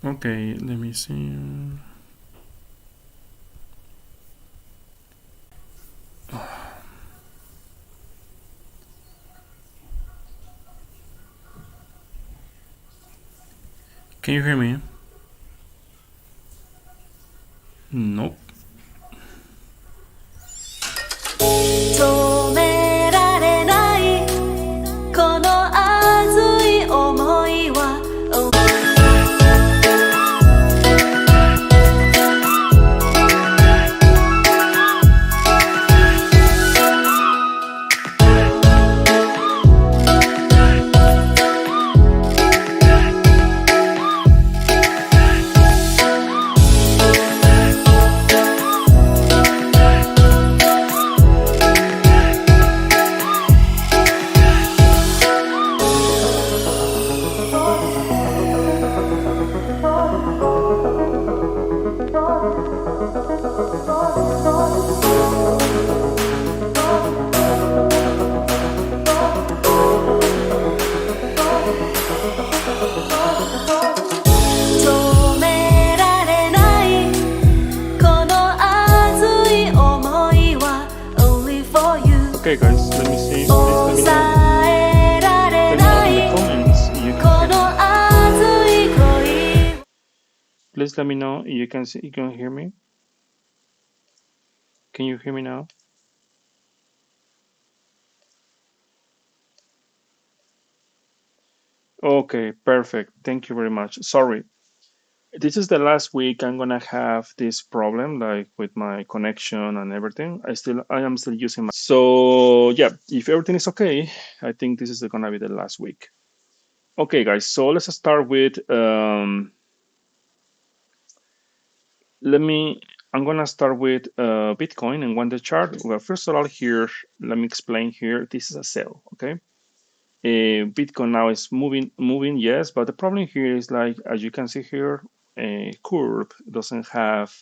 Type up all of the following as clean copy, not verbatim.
Okay, let me see. Can you hear me? Nope. 止められないこの熱い想いは 止められないこの熱い想いは Only for you Okay guys, let me see. Please let me know. 抑えられ Let me know な in い the comments. You こ can hear の me. 熱い恋 Please let me know. You can see. You can hear me. Can you hear me now? Okay, perfect. Thank you very much. Sorry, this is the last week I'm gonna have this problem, like with my connection and everything. I am still using my. So yeah, if everything is okay, I think this is gonna be the last week. Okay, guys. So let's start with. Let me. I'm gonna start with Bitcoin and one day chart. Well, first of all, here, let me explain here. This is a sell. Okay. Bitcoin now is moving, yes, but the problem here is like, as you can see here, a curve doesn't have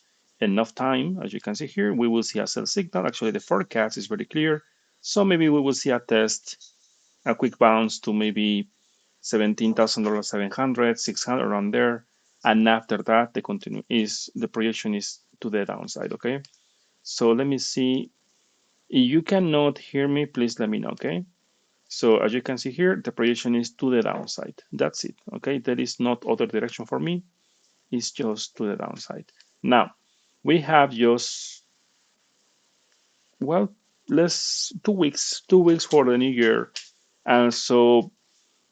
enough time. As you can see here, we will see a sell signal. Actually, the forecast is very clear. So maybe we will see a test, a quick bounce to maybe $17,000, 700, 600 around there. And after that, the projection is to the downside. Okay. So let me see. If you cannot hear me, please let me know. Okay. So as you can see here, the projection is to the downside. That's it. Okay, there is not other direction for me. It's just to the downside. Now we have just well, less 2 weeks, 2 weeks for the new year, and so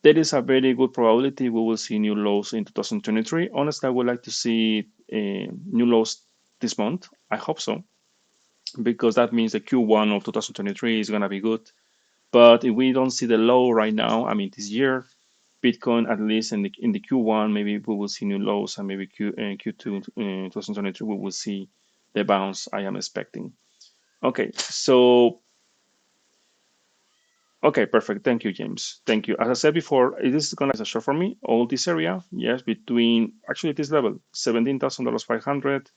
there is a very good probability we will see new lows in 2023. Honestly, I would like to see new lows this month. I hope so because that means the Q1 of 2023 is gonna be good. But if we don't see the low right now, I mean this year, Bitcoin, at least in the Q1, maybe we will see new lows, and maybe Q2 2023 we will see the bounce I am expecting. Okay, so okay, perfect. Thank you, James. Thank you. As I said before, it is gonna be a short for me. All this area, yes, between actually this level, $17,000 500,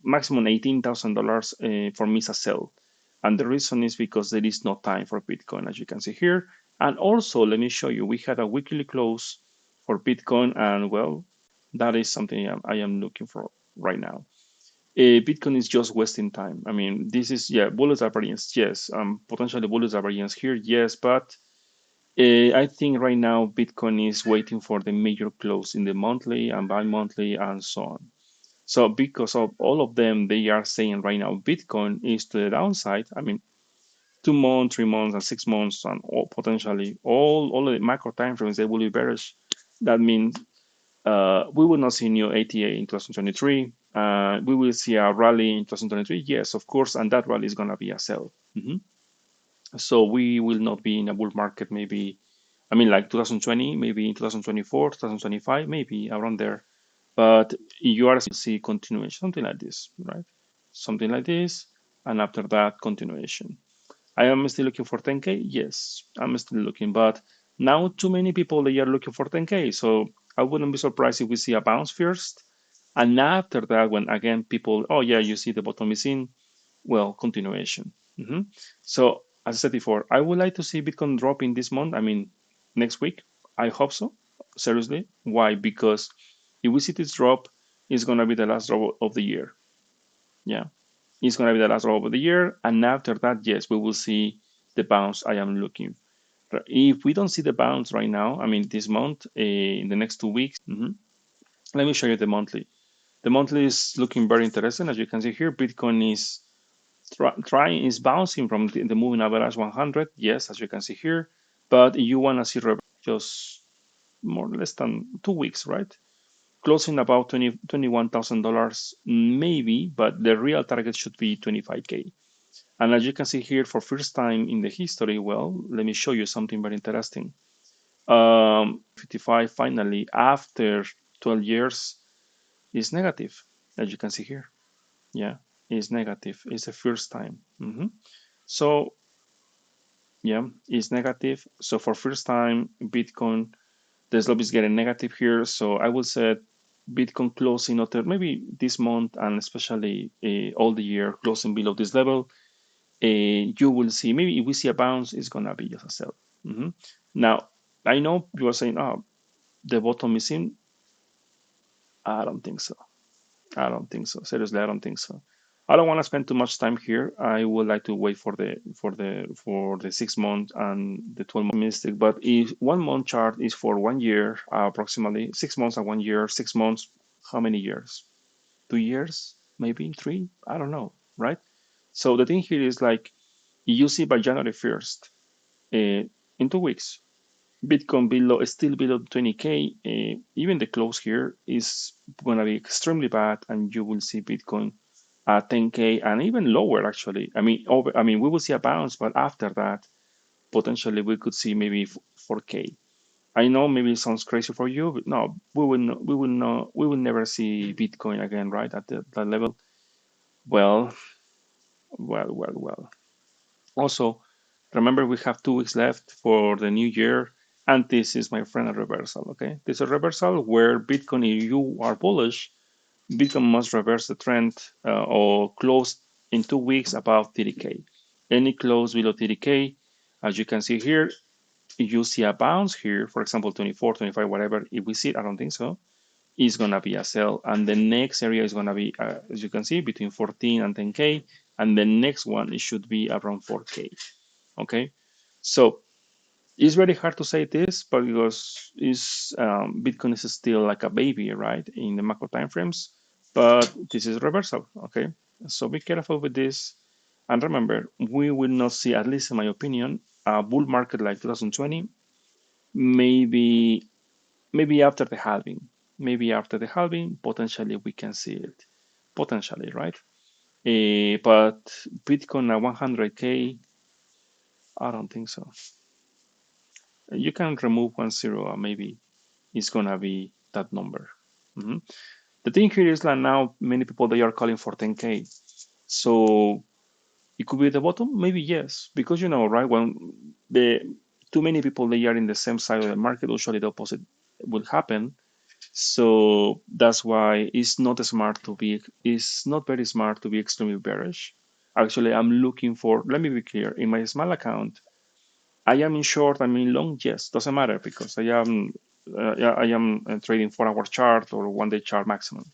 maximum $18,000 for me is a sell. And the reason is because there is no time for Bitcoin, as you can see here. And also, let me show you, we had a weekly close for Bitcoin, and well, that is something I am looking for right now. Bitcoin is just wasting time. I mean, this is, yeah, bullets are variance, yes, potentially bullets are variance here, yes, but I think right now Bitcoin is waiting for the major close in the monthly and bi-monthly and so on. So because of all of them, they are saying right now Bitcoin is to the downside. I mean, 2 months, 3 months, and 6 months, and all, potentially all of the macro time frames they will be bearish. That means we will not see new ATA in 2023. We will see a rally in 2023, yes, of course, and that rally is gonna be a sell. So we will not be in a bull market, maybe. I mean, like 2020, maybe in 2024, 2025, maybe around there. But you are see continuation, something like this, right? Something like this, and after that, continuation. I am still looking for 10K. Yes, I'm still looking, but now too many people they are looking for 10K. So I wouldn't be surprised if we see a bounce first, and after that, when again people, oh yeah, you see the bottom is in, well, continuation. So as I said before, I would like to see Bitcoin drop in this month. I mean, next week. I hope so. Seriously. Why? Because If we see this drop, it's gonna be the last drop of the year. Yeah, it's gonna be the last drop of the year, and after that, yes, we will see the bounce I am looking. If we don't see the bounce right now, I mean this month, in the next 2 weeks, let me show you the monthly. The monthly is looking very interesting. As you can see here, Bitcoin is trying is bouncing from the moving average 100. Yes, as you can see here, but you want to see just more or less than 2 weeks, right? Closing about $21,000 maybe, but the real target should be 25K. And as you can see here, for first time in the history, well, let me show you something very interesting. 55 finally after 12 years is negative, as you can see here. Yeah, is negative. It's the first time. So yeah, it's negative. So for first time, Bitcoin, the slope is getting negative here. So I would say Bitcoin closing other maybe this month and especially all the year closing below this level. You will see maybe if we see a bounce, it's gonna be just a sell. Now I know you are saying, "Oh, the bottom is in." I don't think so. I don't think so. Seriously, I don't think so. I don't want to spend too much time here. I would like to wait for the 6 month and the 12 month mystic. But if 1 month chart is for 1 year, approximately 6 months and 1 year, 6 months, how many years? 2 years, maybe three. I don't know, right? So the thing here is like you see by January 1st, in 2 weeks, Bitcoin below still below 20K. Even the close here is gonna be extremely bad, and you will see Bitcoin at 10K and even lower actually. I mean we will see a bounce, but after that potentially we could see maybe 4K. I know maybe it sounds crazy for you, but no, we will never see Bitcoin again, right? At that level. Well, well. Also, remember we have 2 weeks left for the new year, and this is, my friend, a reversal. Okay, this is a reversal where Bitcoin, if you are bullish, Bitcoin must reverse the trend, or close in 2 weeks above 30K. Any close below 30K, as you can see here, if you see a bounce here, for example, 24, 25, whatever, if we see it, I don't think so, is going to be a sell. And the next area is going to be, as you can see, between 14 and 10K. And the next one, it should be around 4K. Okay. So it's very hard to say this, but because Bitcoin is still like a baby, right, in the macro timeframes. But this is reversal. Okay. So be careful with this. And remember, we will not see, at least in my opinion, a bull market like 2020. Maybe after the halving. Maybe after the halving, potentially we can see it. Potentially, right? But Bitcoin at 100K, I don't think so. You can remove 1 0, and maybe it's gonna be that number. Mhm. The thing here is that now many people they are calling for 10K. So it could be the bottom, maybe yes, because right, when the too many people they are in the same side of the market, usually the opposite will happen. So that's why it's not very smart to be extremely bearish. Actually, I'm looking for, let me be clear, in my small account, I am in short, I'm in long, yes, doesn't matter because yeah, I am trading 4 hour chart or 1 day chart maximum.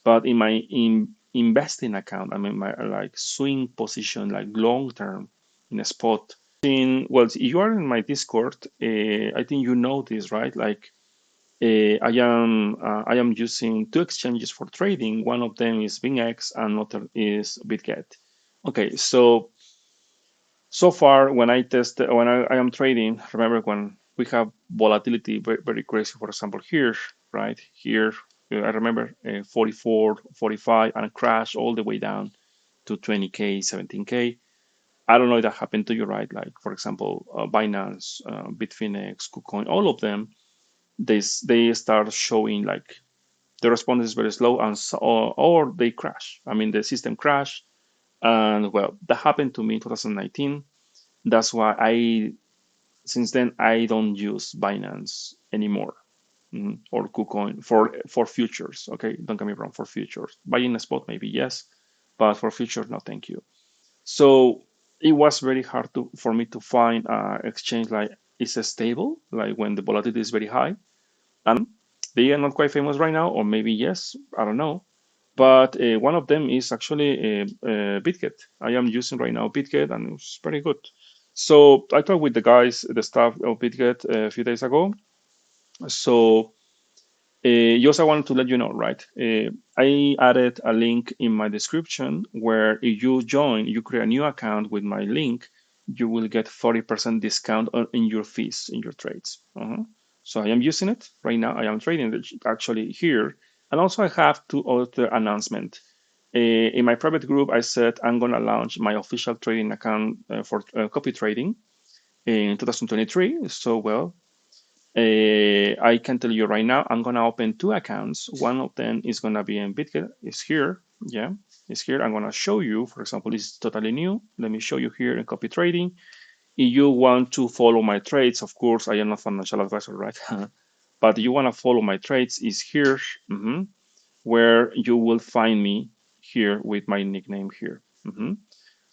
But in my investing account, I mean my like swing position, like long term in a spot. Well, if you are in my Discord, I think you know this, right? Like I am using two exchanges for trading. One of them is BingX and another is BitGet. Okay, so far when I am trading, remember when we have volatility very, very crazy, for example here, right here, I remember 44, 45 and crash all the way down to 20K, 17K. I don't know if that happened to you, right? Like for example, Binance, Bitfinex, KuCoin, all of them, they start showing like the response is very slow, and or they crash. I mean, the system crash, and well, that happened to me in 2019. That's why since then I don't use Binance anymore, or KuCoin for futures. Okay, don't get me wrong, for futures, buying a spot maybe yes, but for futures, no, thank you. So it was very hard for me to find exchange like it's stable, like when the volatility is very high. They are not quite famous right now, or maybe yes, I don't know. But one of them is actually BitGet. I am using right now BitGet, and it's very good. So I talked with the guys, the staff of BitGet a few days ago. So just I wanted to let you know, right? I added a link in my description where if you join, you create a new account with my link, you will get 40% discount in your fees, in your trades. So I am using it right now. I am trading it actually here. And also I have two other announcements. In my private group, I said I'm going to launch my official trading account for copy trading in 2023. So, well, I can tell you right now, I'm gonna open two accounts. One of them is gonna be in BitGet. It's here, yeah, it's here. I'm gonna show you. For example, it's totally new. Let me show you here in copy trading. If you want to follow my trades, of course, I am not financial advisor, right? But you wanna follow my trades is here, where you will find me here with my nickname here.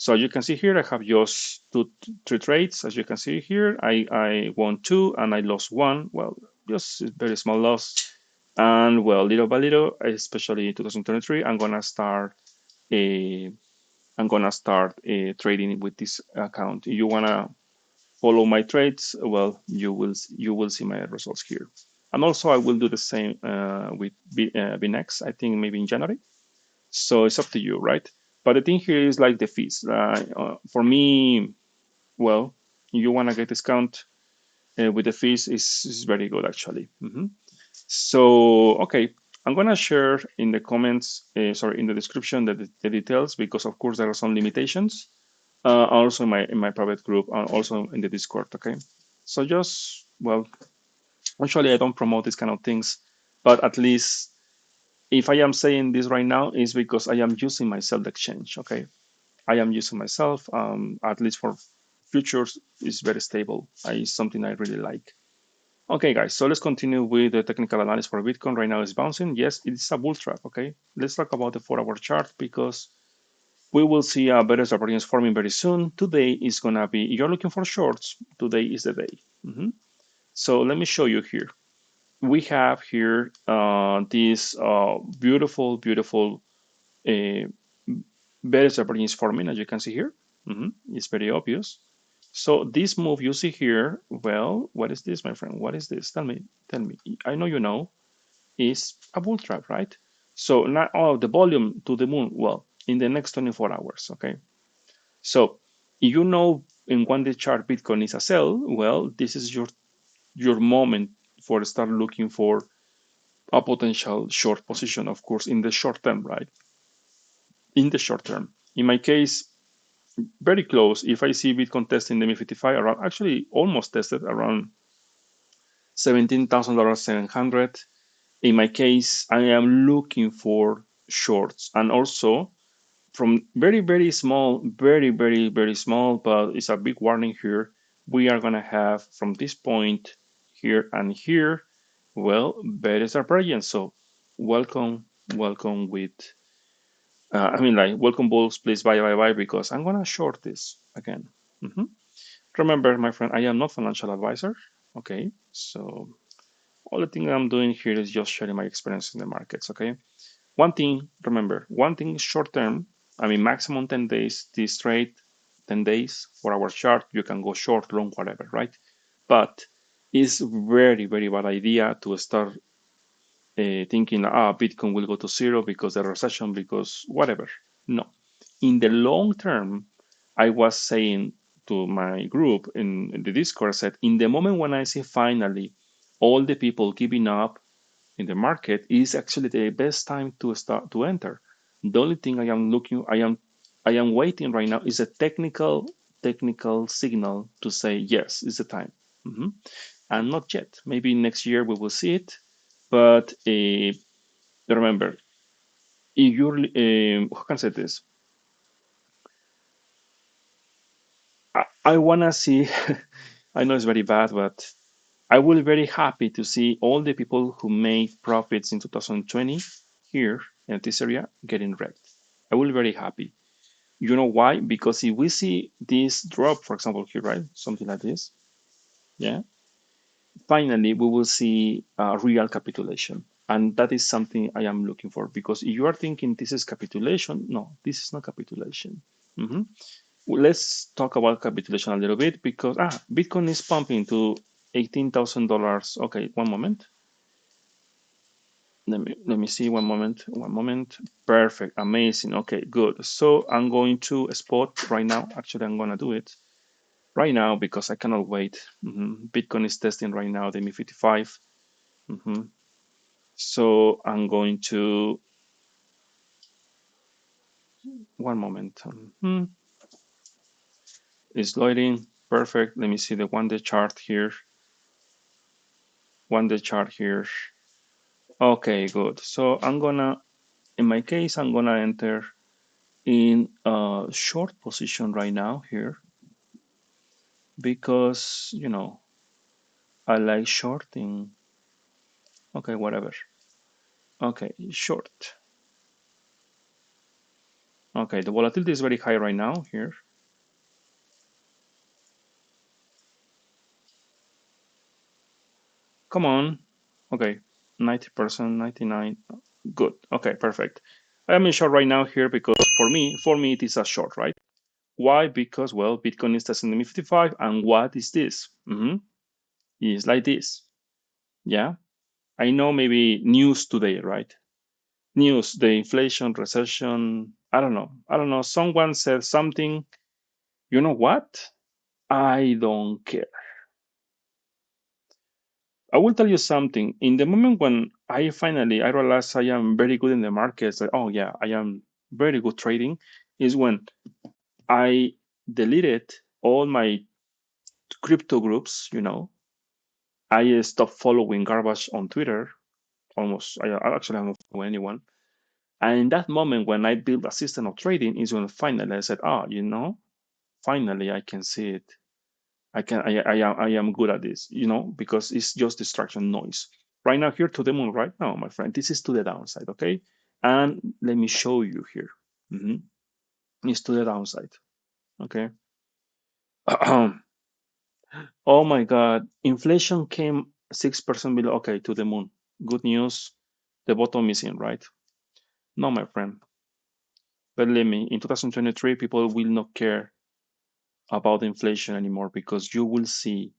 So you can see here, I have just three trades. As you can see here, I won two and I lost one. Well, just a very small loss. And well, little by little, especially 2023, a I'm gonna start trading with this account. If you wanna follow my trades, well, you will see my results here. And also, I will do the same with BNX. I think maybe in January. So it's up to you, right? But the thing here is like the fees. For me, well, you want to get discount with the fees is very good actually. So okay, I'm gonna share in the comments, sorry, in the description the details because of course there are some limitations. Also in my private group and also in the Discord. Okay, so just well, actually I don't promote these kind of things, but at least if I am saying this right now is because I am using myself the exchange. Okay, I am using myself. At least for futures, is very stable. It's something I really like. Okay, guys, so let's continue with the technical analysis for Bitcoin. Right now it's bouncing. Yes, it's a bull trap. Okay, let's talk about the 4-hour chart because we will see a better divergence forming very soon. Today is gonna be. You're looking for shorts. Today is the day. So let me show you here. We have here this beautiful, beautiful uh, better divergence forming, as you can see here. It's very obvious. So this move you see here, well, what is this, my friend? What is this? Tell me. I know you know. Is a bull trap, right? So now, oh, the volume to the moon. Well, in the next 24 hours, okay. So you know in one day chart Bitcoin is a sell. Well, this is your moment for start looking for a potential short position, of course, in the short term, right? In the short term. In my case, very close. If I see Bitcoin testing the MI55 around, actually almost tested around $17,000, 700. In my case, I am looking for shorts and also from very, very small, very, very, very small, but it's a big warning here. We are going to have from this point here and here, well, better divergence. So welcome, welcome with, like, welcome bulls, please buy, buy, buy, because I'm going to short this again. Remember, my friend, I am not financial advisor. Okay, so all the thing I'm doing here is just sharing my experience in the markets. Okay, one thing, remember, one thing is short term. I mean, maximum 10 days, this trade, 10 days for our chart. You can go short, long, whatever, right? But it's very, very bad idea to start thinking, Bitcoin will go to zero because the recession, because whatever. No. In the long term, I was saying to my group in the Discord, I said, in the moment when I see finally all the people giving up in the market, is actually the best time to start to enter. The only thing I am waiting right now is a technical signal to say yes, it's the time. And not yet. Maybe next year we will see it. But remember, if you're how can I say this? I wanna see. I know it's very bad, but I will be very happy to see all the people who made profits in 2020 here in this area getting wrecked. I will be very happy. You know why? Because if we see this drop, for example, here, right? Something like this, yeah. finally we will see a real capitulation. And that is something I am looking for, because if you are thinking this is capitulation, no, this is not capitulation. Mhm. Let's talk about capitulation a little bit, because Bitcoin is pumping to $18,000. Okay, one moment. Let me see. One moment. One moment. Perfect. Amazing. Okay, good. So I'm going to spot right now. Actually, I'm gonna do it right now because I cannot wait. Bitcoin is testing right now the ME55. So I'm going to one moment. It's loading. Perfect. Let me see the 1 day chart here. 1 day chart here. Okay, good. So I'm gonna, in my case, I'm gonna enter in a short position right now here, because I like shorting. Okay, whatever. Okay, short. Okay, the volatility is very high right now here. Come on. Okay, 90%, 99. Good. Okay, perfect. I am in short right now here because for me it is a short, right? Why? Because, well, Bitcoin is testing the 55, and what is this? It's like this. Yeah, I know, maybe news today, right? News, the inflation, recession. I don't know. I don't know. Someone said something. You know what? I don't care. I will tell you something. In the moment when I realize I am very good in the markets, that, oh yeah, I am very good trading, is when I deleted all my crypto groups. I stopped following garbage on Twitter. Almost, I actually don't follow anyone. And in that moment, when I built a system of trading, is when finally I said, finally I can see it. I am good at this, because it's just distraction noise. Right now, here to the moon, right now, my friend, this is to the downside, okay? And let me show you here. Mhm. It's to the downside, okay? Oh my God, inflation came 6% below. Okay, to the moon. Good news. The bottom is in, right? No, my friend. Believe me, in 2023, people will not care about inflation anymore, because you will see,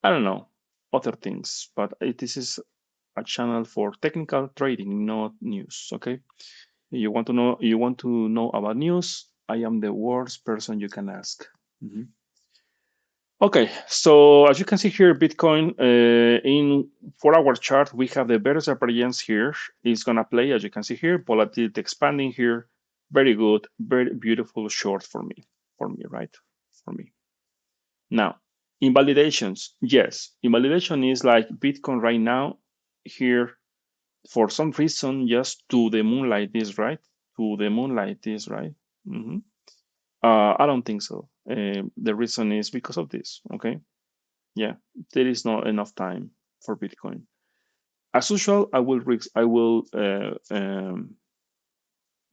I don't know, other things. But this is a channel for technical trading, not news. Okay. You want to know about news? I am the worst person you can ask. Mhm. Okay, so as you can see here, Bitcoin in 4 hour chart, we have the better appearance here. It's gonna play, as you can see here, volatility expanding here. Very good, very beautiful short for me, right? For me. Now, invalidations, yes, invalidation is like Bitcoin right now here, for some reason, just to the moonlight this, right? To the moonlight this, right? hmm I don't think so. The reason is because of this. Okay, yeah, there is not enough time for Bitcoin. As usual, I will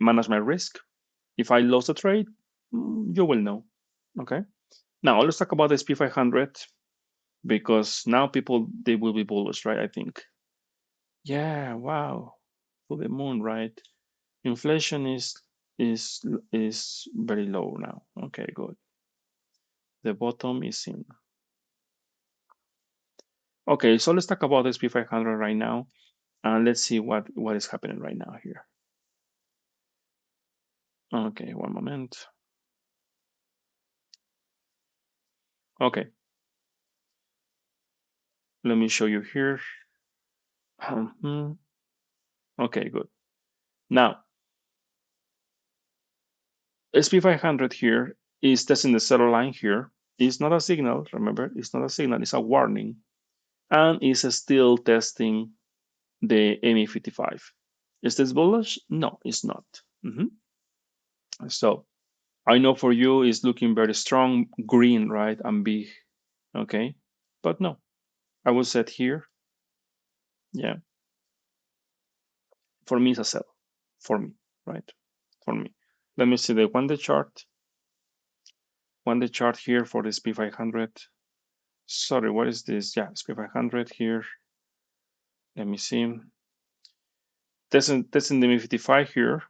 manage my risk. If I lose a trade, you will know. Okay. Now let's talk about the SP500, because now people, they will be bullish, right? I think. Yeah. Wow. To the moon, right? Inflation is is very low now. Okay, good. The bottom is in. Okay, so let's talk about SP500 right now, and let's see what is happening right now here. Okay, one moment. Okay, let me show you here. Okay, good. Now, SP500 here is testing the seller line here. It's not a signal, remember, it's not a signal, it's a warning, and it's still testing the ME55. Is this bullish? No, it's not. So I know for you it's looking very strong, green, right, and big. Okay, but no, I will set here. Yeah, for me it's a sell. For me, right? For me. Let me see the 1 day chart. 1 day chart here for the SP500. Sorry, what is this? Yeah, SP 500 here. Let me see. Testing the 55 here.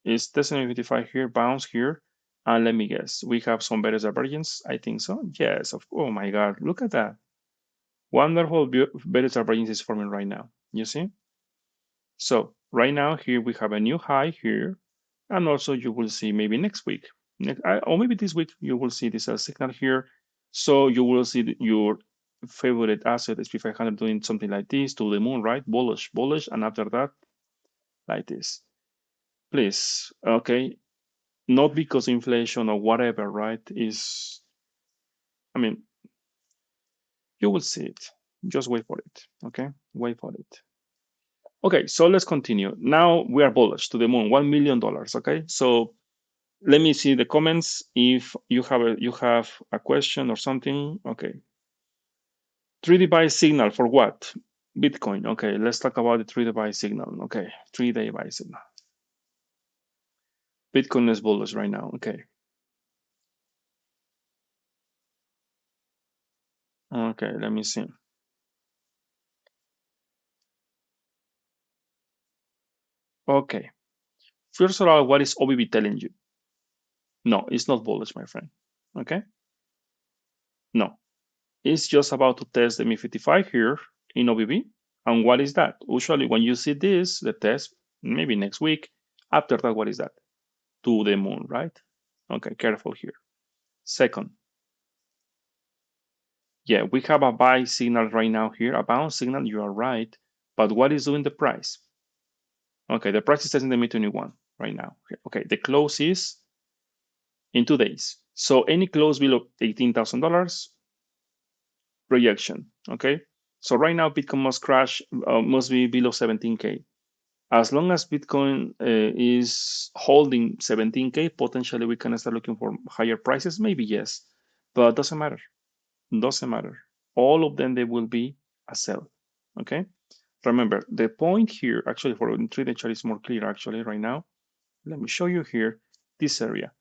Is testing the 55 here, bounce here. And let me guess, we have some better divergence. I think so. Yes, of oh my God, look at that. Wonderful better divergence is forming right now. You see? So right now here we have a new high here, and also you will see maybe next week, or maybe this week you will see this signal here. So you will see your favorite asset SP500 doing something like this to the moon, right? Bullish, bullish, and after that, like this. Please, okay, not because inflation or whatever, right? Is I mean, you will see it. Just wait for it, okay? Wait for it. Okay, so let's continue. Now we are bullish to the moon, $1 million. Okay, so let me see the comments. If you have a question or something, okay. 3D buy signal for what? Bitcoin. Okay, let's talk about the 3D buy signal. Okay, 3-day buy signal. Bitcoin is bullish right now. Okay. Okay, let me see. Okay. First of all, what is OBB telling you? No, it's not bullish, my friend. Okay. No, it's just about to test the MI55 here in OBB. And what is that? Usually, when you see this, the test, maybe next week. After that, what is that? To the moon, right? Okay, careful here. Second, yeah, we have a buy signal right now here, a bounce signal, you are right. But what is doing the price? Okay, the price is testing the mid-21 right now. Okay, the close is in 2 days. So any close below $18,000 projection. Okay, so right now Bitcoin must crash, must be below 17K. As long as Bitcoin is holding 17K, potentially we can start looking for higher prices. Maybe yes, but doesn't matter. Doesn't matter. All of them they will be a sell. Okay. Remember the point here. Actually, for the 3D chart is more clear. Actually, right now, let me show you here this area.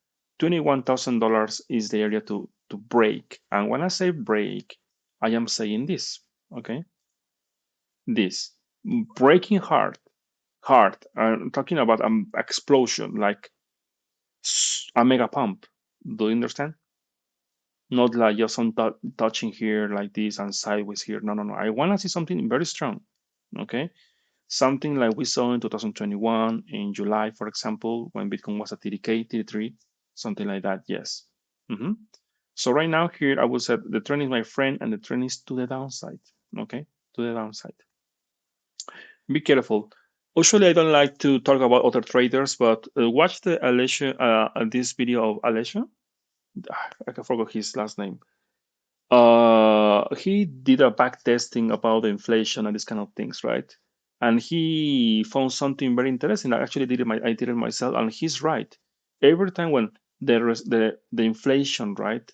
$21,000 is the area to break. And when I say break, I am saying this. Okay, this breaking hard, hard. I'm talking about an explosion, like a mega pump. Do you understand? Not like just some touching here like this and sideways here. No, no, no. I want to see something very strong. Okay. Something like we saw in 2021 in July, for example, when Bitcoin was at 30K, 33, something like that. Yes. Mhm. So right now here, I would say the trend is my friend and the trend is to the downside. Okay. To the downside. Be careful. Usually, I don't like to talk about other traders, but watch the Alessia, this video of Alessia. I forgot his last name. He did a back testing about the inflation and these kind of things, right? And he found something very interesting. I actually I did it myself, and he's right. Every time when the inflation, right,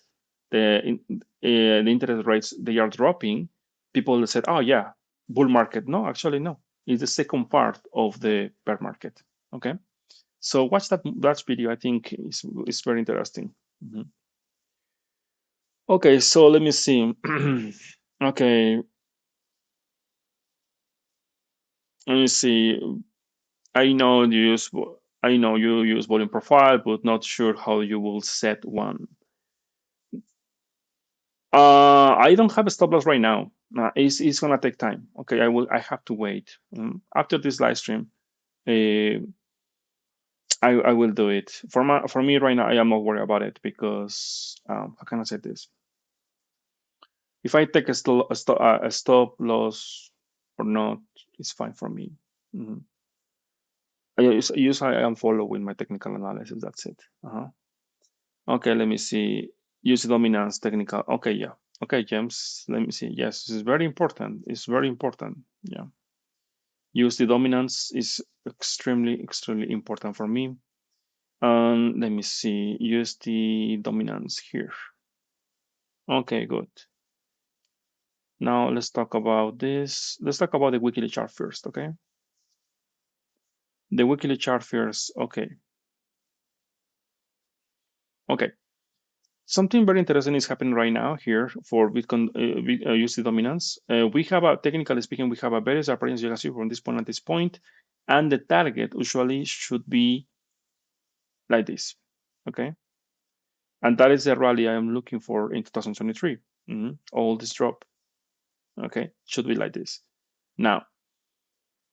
the interest rates they are dropping, people said, "Oh yeah, bull market." No, actually no. It's the second part of the bear market. Okay, so watch that video. I think is very interesting. Mhm. Okay, so let me see. Okay, let me see. I know you use I know you use volume profile, but not sure how you will set one. I don't have a stop loss right now. It's gonna take time. Okay, I have to wait. After this live stream, uh, I will do it. For me right now, I am not worried about it because how can I say this? If I take a stop loss or not, it's fine for me. Mhm. I am following my technical analysis. That's it. Okay, let me see. Use the dominance technical. Okay, yeah. Okay, James. Let me see. Yes, this is very important. It's very important. Yeah. Use the dominance is extremely important for me. And let me see. Use the dominance here. Okay, good. Now let's talk about this. Let's talk about the weekly chart first. Okay. The weekly chart first. Okay. Okay. Something very interesting is happening right now here for Bitcoin USD dominance. We have a, technically speaking, we have a very appearance you can see from this point at this point, and the target usually should be like this, okay? And that is the rally I am looking for in 2023. All this drop, okay, should be like this. Now,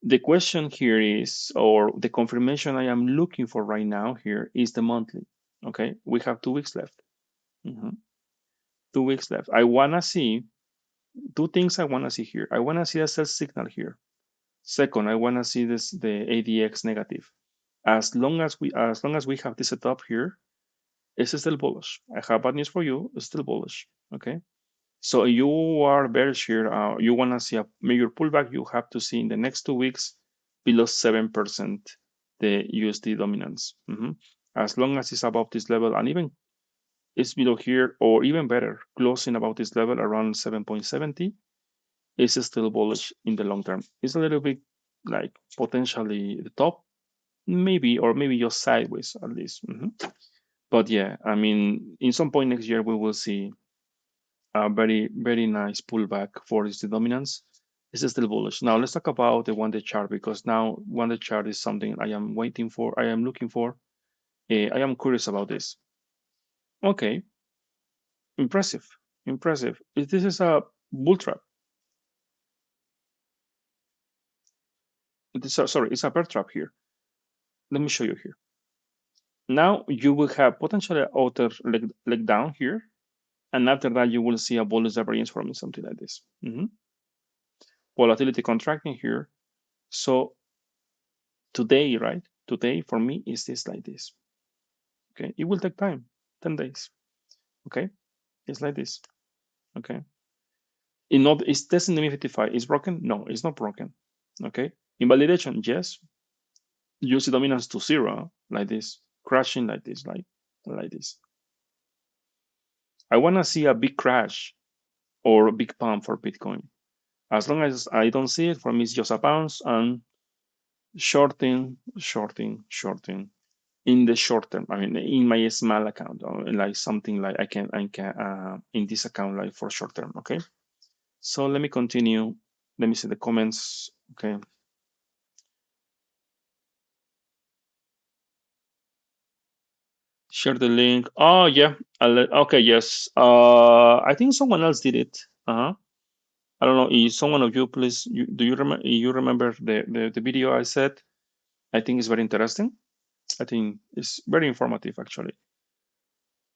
the question here is, or the confirmation I am looking for right now here is the monthly, okay? We have 2 weeks left. Mhm. 2 weeks left. I wanna see two things I want to see here. I want to see a sell signal here. Second, I want to see this the ADX negative. As long as we have this setup here, it's still bullish. I have bad news for you. It's still bullish. Okay. So you are bearish here. You want to see a major pullback. You have to see in the next 2 weeks below 7% the USD dominance. As long as it's above this level, and even it's below here, or even better, closing about this level around 7.70, is still bullish in the long term. It's a little bit like potentially the top, maybe, or maybe just sideways at least. But yeah, I mean, in some point next year, we will see a very, very nice pullback for the dominance. It's still bullish. Now, let's talk about the 1 day chart because now 1 day chart is something I am waiting for, I am looking for. I am curious about this. Okay, impressive, impressive. This is a bull trap. Sorry, it's a bear trap here. Let me show you here. Now you will have potentially outer leg down here, and after that you will see a bullish divergence forming something like this. Volatility contracting here. So today, right? Today for me is this like this. Okay, it will take time, 10 days. Okay, it's like this. Okay, is testing the MI55 is broken? No, it's not broken. Okay, invalidation, yes. Use the dominance to zero like this, crashing like this, like this. I want to see a big crash or a big pump for Bitcoin. As long as I don't see it, for me, it's just a bounce and shorting, shorting, shorting in the short term. I mean, in my small account, or like something like I can in this account, like for short term. Okay. So let me continue. Let me see the comments. Okay. Share the link. Oh yeah. Okay. Yes. I think someone else did it. I don't know. Is someone of you, please? Do you remember? You remember the video I said? I think it's very interesting. I think it's very informative actually.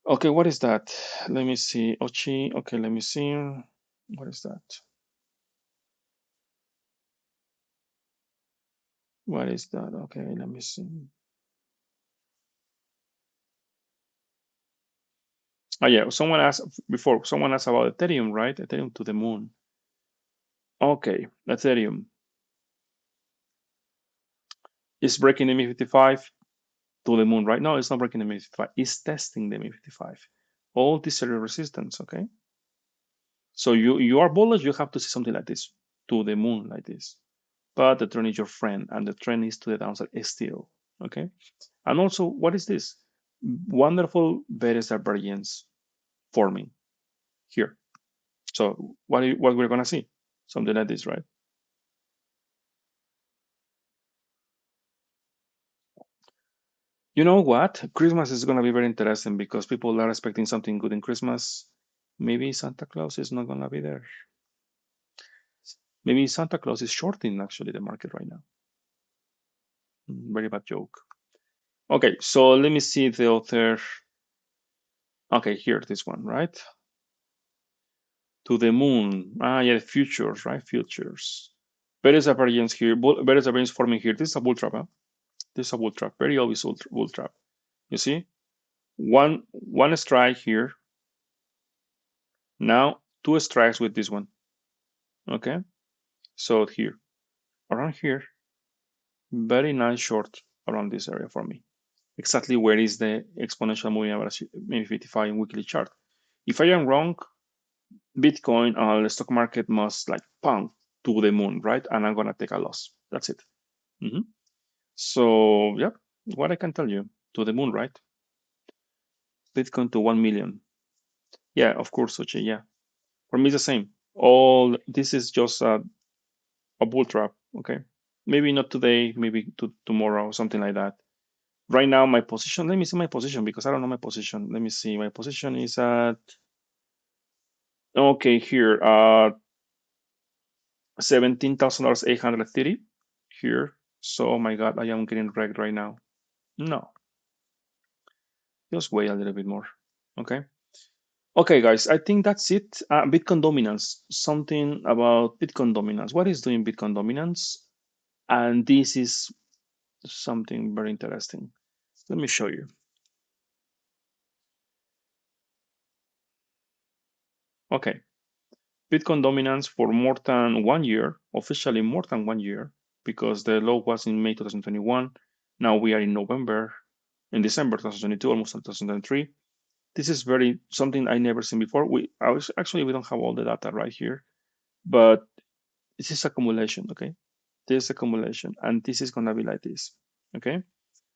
Okay, what is that? Let me see. Ochi. Okay, let me see. What is that? What is that? Okay, let me see. Oh yeah, someone asked before. Someone asked about Ethereum, right? Ethereum to the moon. Okay, Ethereum is breaking the MI55 to the moon, right? No, it's not breaking the MI55. It's testing the MI55. All this area resistance. Okay, so you are bullish. You have to see something like this to the moon, like this. But the trend is your friend, and the trend is to the downside still. Okay. And also, what is this? Wonderful various divergence forming here. So what we're gonna see? Something like this, right? You know what? Christmas is gonna be very interesting because people are expecting something good in Christmas. Maybe Santa Claus is not gonna be there. Maybe Santa Claus is shorting actually the market right now. Very bad joke. Okay, so let me see the other. Okay, here, this one, right? To the moon. Ah, yeah, futures, right? Futures. Various variance here. Various variance forming here. This is a bull trap. Huh? This is a bull trap. Very obvious bull trap. You see, one strike here. Now two strikes with this one. Okay. So here, around here, very nice short around this area for me. Exactly where is the exponential moving average, maybe 55 in weekly chart. If I am wrong, Bitcoin the stock market must like pound to the moon, right? And I'm gonna take a loss. That's it. Mhm. So, yeah, what I can tell you, to the moon, right? Bitcoin to 1 million. Yeah, of course, Sochi. Yeah, for me it's the same. All this is just a bull trap. Okay, maybe not today, maybe tomorrow, something like that. Right now, my position. Let me see my position because I don't know my position. Let me see. My position is at okay here. 17,000 830 here. So, oh my God, I am getting wrecked right now. No, just wait a little bit more. Okay. Okay, guys, I think that's it. Bitcoin dominance. Something about Bitcoin dominance. What is doing Bitcoin dominance? And this is something very interesting. Let me show you. Okay. Bitcoin dominance for more than 1 year, officially more than 1 year, because the low was in May 2021. Now we are in November, in December 2022, almost 2023. This is very something I never seen before. Actually we don't have all the data right here, but this is accumulation, okay? This accumulation, and this is gonna be like this, okay?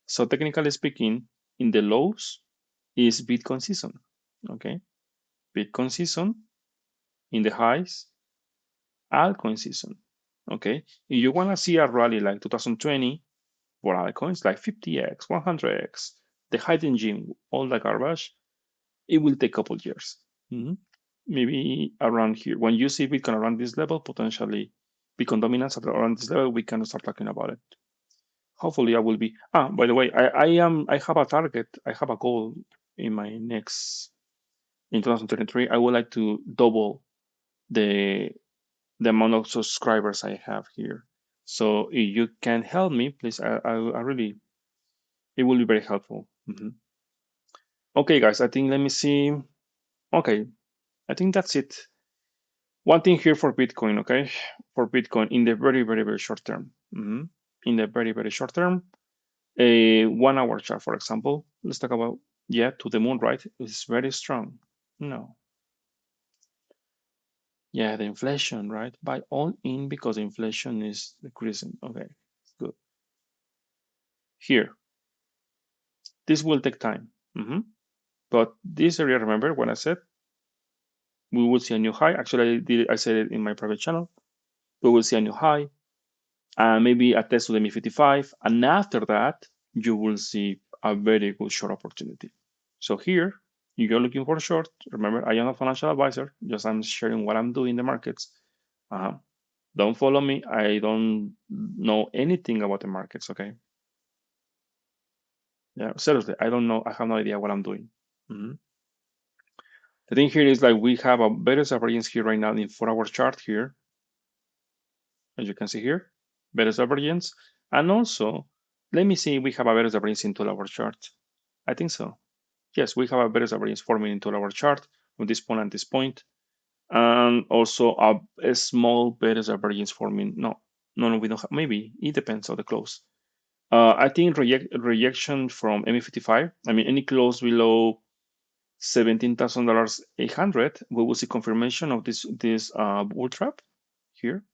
So technically speaking, in the lows is Bitcoin season, okay? Bitcoin season. In the highs, altcoin season, okay? If you wanna see a rally like 2020 for altcoins, like 50x, 100x, the hidden gem, all the garbage, it will take a couple years. Mhm. Maybe around here. When you see Bitcoin around this level, potentially Bitcoin dominance around this level, we can start talking about it. Hopefully, I will be. By the way, I have a target. I have a goal in my next in 2023. I would like to double the the amount of subscribers I have here. So if you can help me, please, I really it will be very helpful. Okay, guys, I think let me see. Okay, I think that's it. One thing here for Bitcoin, okay? For Bitcoin in the very, very, very short term. In the very, very short term, a 1 hour chart, for example. Let's talk about, yeah, to the moon, right? It's very strong. No. Yeah, the inflation, right? Buy all in because inflation is decreasing. Okay, good. Here, this will take time. But this area, remember when I said we will see a new high? Actually, I said it in my private channel. We will see a new high and maybe a test to the MI55. And after that, you will see a very good short opportunity. So here, if you're looking for a short, remember, I am a financial advisor. Just I'm sharing what I'm doing in the markets. Uh-huh. Don't follow me. I don't know anything about the markets. Okay. Yeah, seriously, I don't know. I have no idea what I'm doing. Mhm. The thing here is like we have a better divergence here right now in 4 hour chart here, as you can see here, better divergence. And also, let me see, we have a better divergence in 12 hour chart. I think so. Yes, we have a better variance forming in 12 hour chart from this point and this point. And also a small better variance forming. No, we don't have. Maybe it depends on the close. I think rejection from ME55. I mean, any close below $17,800, we will see confirmation of this bull trap here,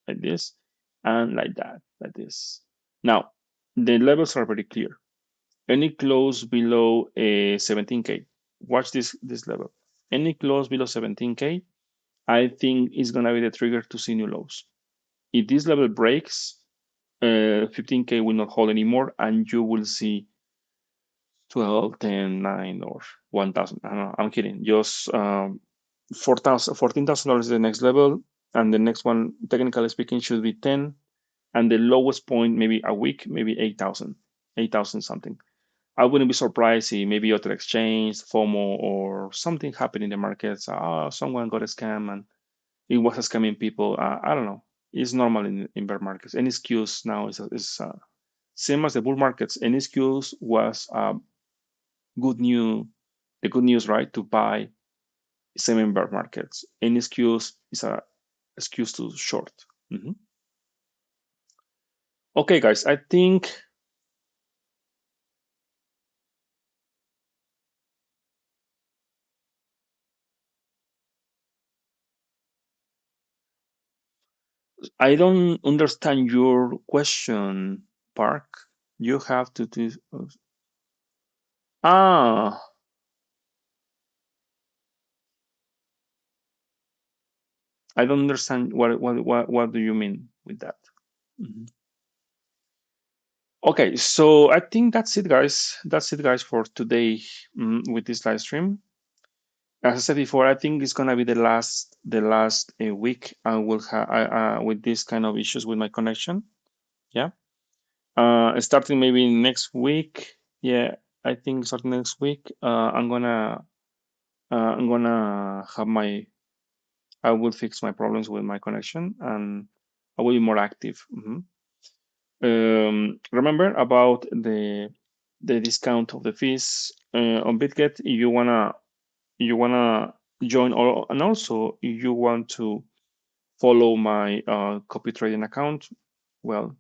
like this, and like that, like this. Now, the levels are very clear. Any close below 17K. Watch this level. Any close below 17K, I think is gonna be the trigger to see new lows. If this level breaks, 15K will not hold anymore, and you will see 12, 10, 9, or 1,000. I don't know, I'm kidding. Just 4,000, $14,000 is the next level, and the next one, technically speaking, should be 10, and the lowest point maybe a week, maybe 8,000, 8,000 something. I wouldn't be surprised if maybe other exchange, FOMO, or something happened in the markets. Someone got a scam and it was scamming people. I don't know. It's normal in bear markets. Any excuse now is same as the bull markets. Any excuse was good news. The good news, right, to buy same in bear markets. Any excuse is a excuse to short. Mhm. Okay, guys. I think I don't understand your question, Park. You have to do. Ah, I don't understand what do you mean with that. Mhm. Okay, so I think that's it, guys. That's it, guys, for today, with this live stream. As I said before, I think it's gonna be the last week I will have with this kind of issues with my connection. Yeah. Starting maybe next week. Yeah, I think starting next week, I'm gonna have my I will fix my problems with my connection, and I will be more active. Remember about the discount of the fees on BitGet. You wanna join, and also you want to follow my copy trading account. Well,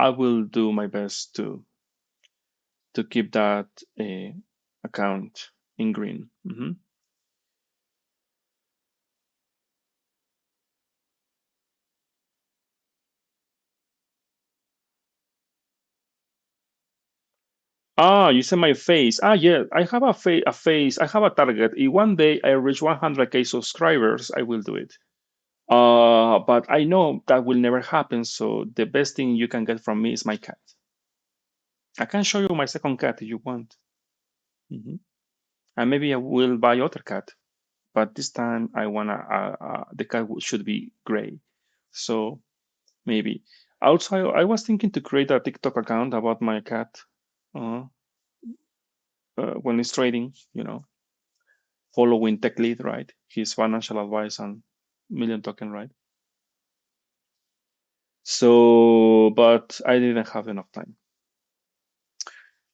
I will do my best to keep that uh, account in green. You see my face. Yeah, I have a face. I have a target. If one day I reach 100K subscribers, I will do it. But I know that will never happen. So the best thing you can get from me is my cat. I can show you my second cat if you want. hmm And maybe I will buy other cat. But this time I wanna the cat should be gray. So maybe. Also, I was thinking to create a TikTok account about my cat uh, when it's trading. Following tech lead, right? His financial advice and million token, right? So, but I didn't have enough time.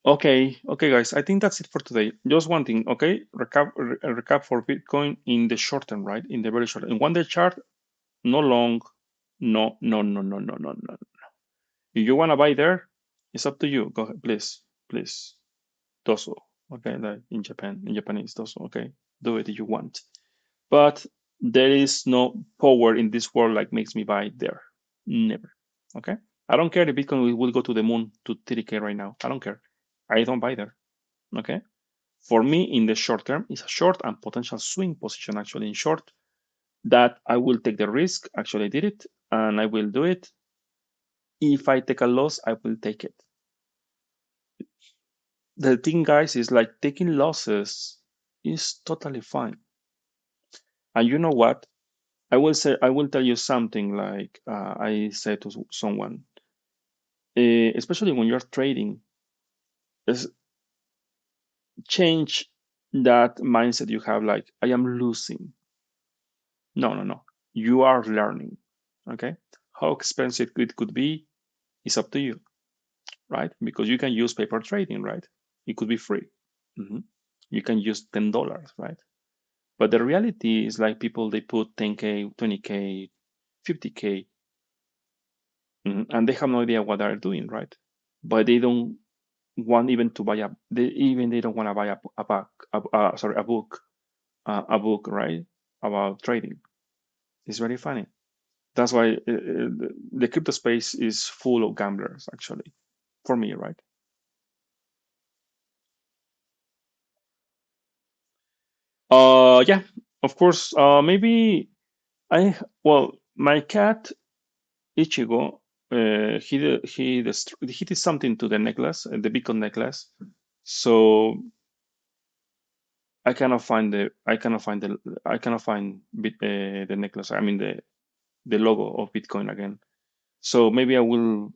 Okay, guys. I think that's it for today. Just one thing, okay? Recap for Bitcoin in the short term, right? In the very short, in 1 day chart, no long, no, no, no, no, no, no, no. If you wanna buy there, it's up to you. Go ahead, please, please. Doso. Okay, like in Japanese, doso. Okay, do it if you want. But there is no power in this world like makes me buy there. Never. Okay. I don't care if Bitcoin will go to the moon to 30K right now. I don't care. I don't buy there. Okay. For me, in the short term, it's a short and potential swing position. Actually, in short, that I will take the risk. Actually, I did it, and I will do it. If I take a loss, I will take it. The thing, guys, is like taking losses is totally fine. And you know what? I will tell you something like I said to someone, especially when you're trading, is change that mindset you have. Like I am losing. No, no, no. You are learning. Okay. How expensive it could be is up to you, right? Because you can use paper trading, right? It could be free. Mhm. You can use $10, right? But the reality is like people they put 10K, 20K, 50K, and they have no idea what they're doing, right? But they don't want even to buy they don't want to buy a book, right, about trading. It's very funny. That's why the crypto space is full of gamblers, actually, for me, right? Yeah, of course. Maybe I well, my cat Ichigo, he did something to the necklace, the beacon necklace. So I cannot find the necklace. I mean the logo of Bitcoin again. So maybe I will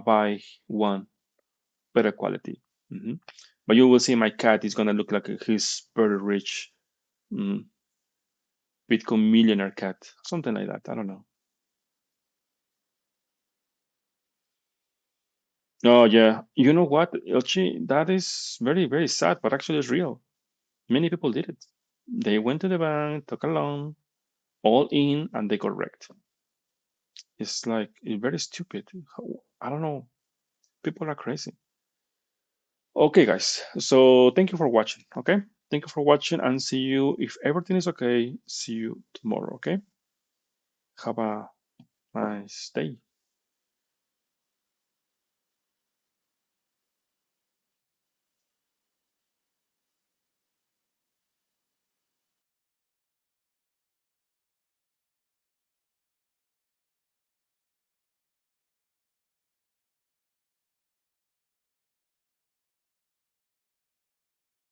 buy one better quality. hmm But you will see my cat is gonna look like he's very rich, mm, Bitcoin millionaire cat, something like that. I don't know. Oh yeah, you know what, Elchi? That is very very sad, but actually it's real. Many people did it. They went to the bank, took a loan, all in, and they got wrecked. It's like very stupid. I don't know. People are crazy. Okay, guys. So thank you for watching. Okay. Thank you for watching and see you. If everything is okay, see you tomorrow. Okay. Have a nice day.